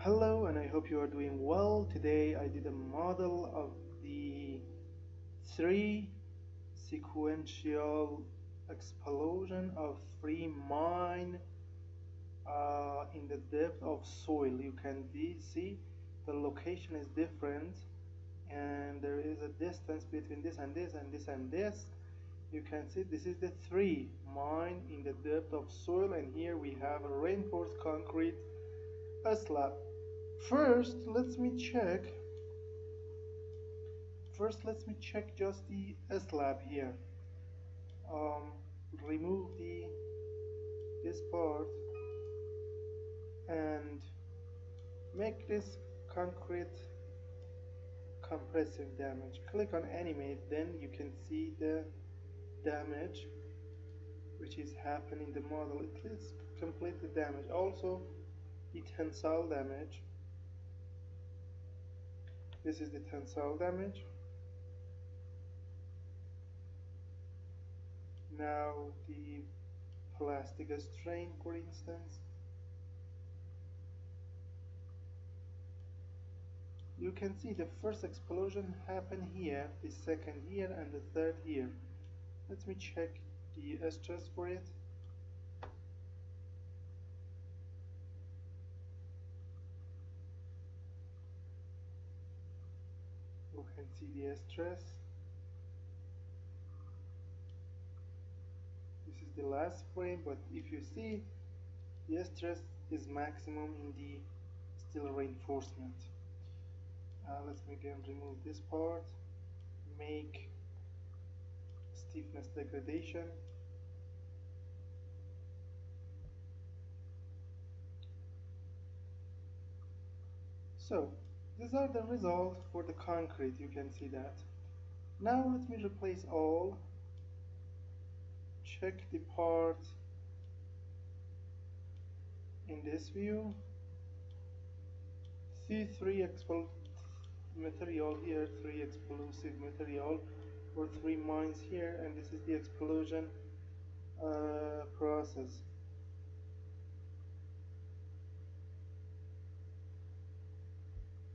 Hello, and I hope you are doing well. Today I did a model of the three sequential explosion of three mine in the depth of soil. You can see the location is different, and there is a distance between this and this and this and this. You can see this is the three mine in the depth of soil, and here we have a reinforced concrete, a slab. First, let me check. Just the slab here. Um, Remove this part and make this concrete compressive damage. Click on animate, then you can see the damage which is happening in the model. It is completely damaged. Also, the tensile damage. This is the tensile damage. Now the plastic strain, for instance. You can see the first explosion happened here, the second here, and the third here. Let me check the stress for it. You can see the stress. This is the last frame, but if you see, the stress is maximum in the steel reinforcement. Let me again remove this part, make stiffness degradation. So these are the results for the concrete. You can see that. Now let me replace all. Check the part in this view. See three material here, three explosive material, or three mines here, and this is the explosion process.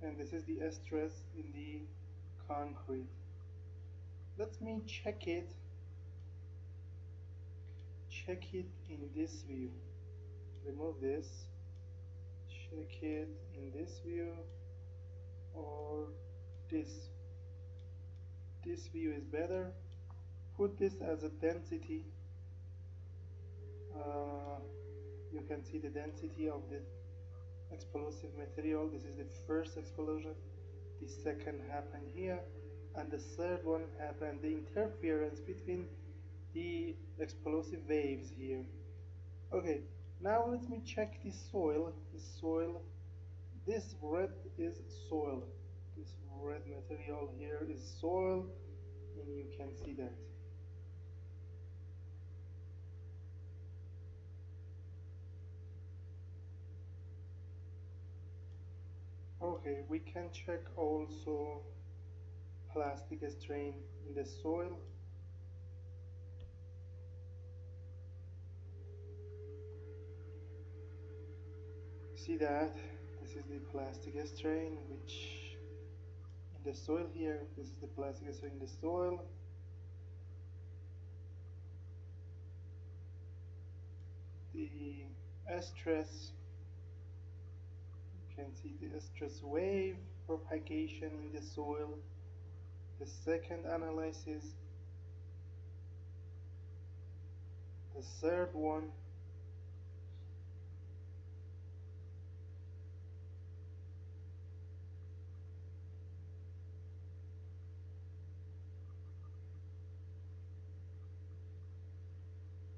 And this is the stress in the concrete. Let me check it in this view. Remove this, check it in this view, or this view is better. Put this as a density. You can see the density of the explosive material. This is the first explosion, the second happened here, and the third one happened, the interference between the explosive waves here. Okay, now let me check the soil. This red is soil. This red material here is soil, and you can see that. Okay, we can check also plastic strain in the soil. See that this is the plastic strain which in the soil here. This is the plastic strain in the soil. The stress, you can see the stress wave propagation in the soil. The second analysis, the third one,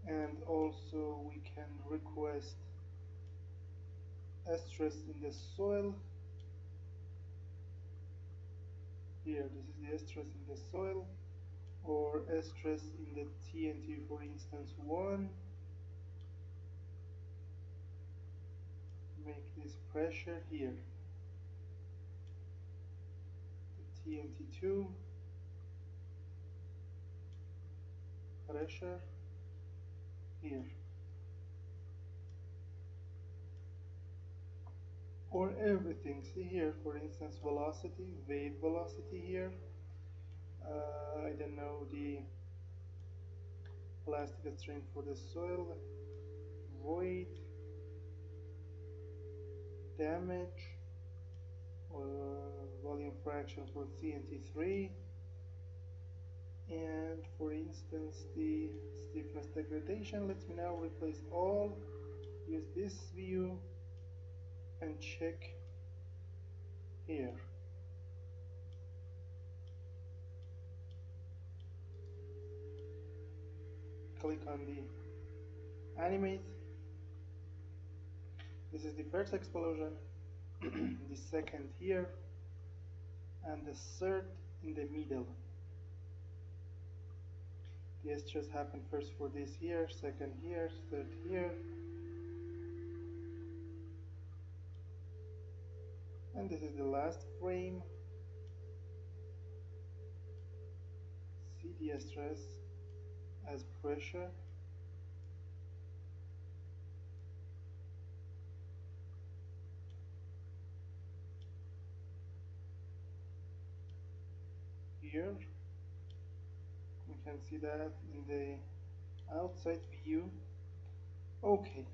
and also we can request stress in the soil. Here, this is the stress in the soil, or stress in the TNT, for instance, 1. Make this pressure here. The TNT 2, pressure here. or everything. See here, for instance, velocity, wave velocity here. I don't know the plastic string for the soil, void, damage, volume fraction for CNT3, and for instance the stiffness degradation. Let me now replace all, use this view and check here. Click on the animate. This is the first explosion, the second here, and the third in the middle. The stress happened first for this here, second here, third here, and this is the last frame. See the stress as pressure. Here you can see that in the outside view. Okay,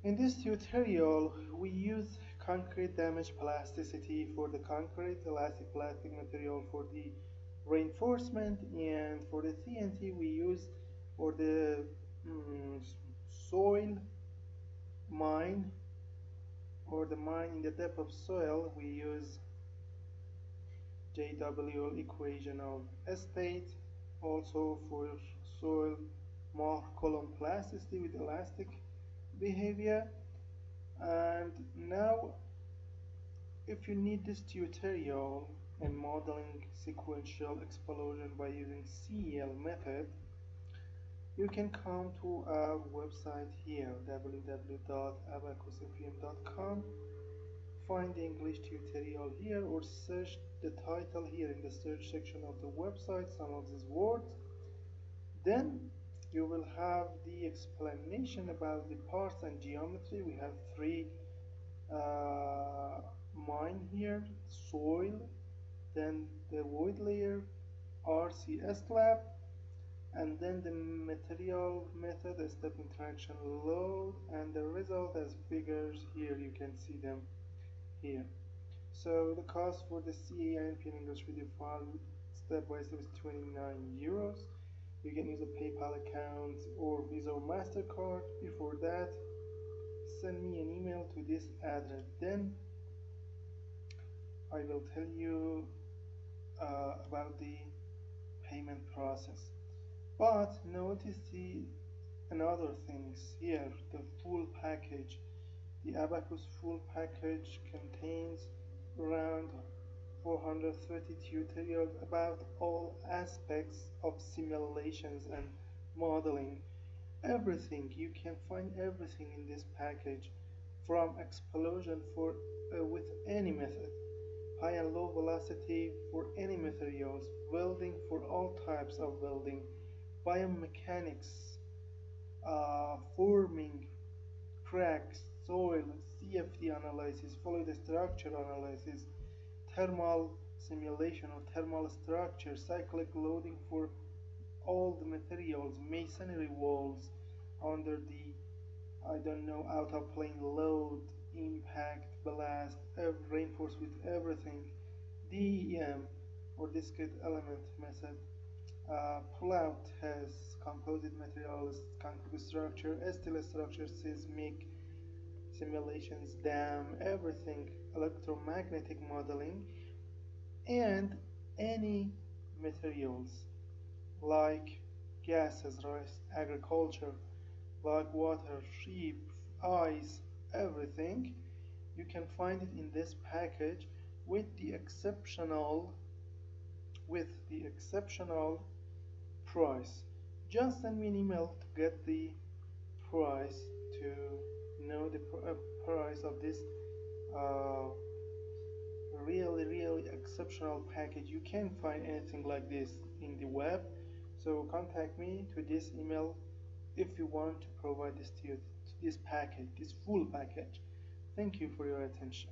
in this tutorial we use concrete damage plasticity for the concrete, elastic plastic material for the reinforcement, and for the CNT we use for the soil mine, or the mine in the depth of soil. We use JWL equation of state, also for soil more column plasticity with elastic behavior. And now if you need this tutorial in modeling sequential explosion by using CEL method, you can come to our website here, www.abaqusfm.com, find the English tutorial here, or search the title here in the search section of the website, some of these words. Then you will have the explanation about the parts and geometry. We have three mine here, soil, then the void layer, RCS slab, and then the material method, the step interaction load, and the result as figures here. You can see them here. So the cost for the CAINP in English video file step by step is 29 euros. You can use a PayPal account or Visa or MasterCard. Before that, send me an email to this address. Then I will tell you about the payment process. But notice the another things here. The full package, the Abaqus full package contains around 430 tutorials about all aspects of simulations and modeling. Everything, you can find everything in this package, from explosion for with any method, high and low velocity for any materials, welding for all types of welding, biomechanics, forming, cracks, soil, CFD analysis, fluid structure analysis, thermal simulation or thermal structure, cyclic loading for all the materials, masonry walls under the, I don't know, out of plane load, impact, blast, reinforced with everything, DEM or discrete element method, pull-out has composite materials, concrete structure, steel structure, seismic simulations, dam, everything, electromagnetic modeling, and any materials like gases, rice, agriculture, like water, sheep, ice, everything. You can find it in this package with the exceptional price. Just send me an email to get the price, to know the price of this really exceptional package. You can't find anything like this in the web, so contact me to this email if you want to provide this to you, this package, this full package. Thank you for your attention.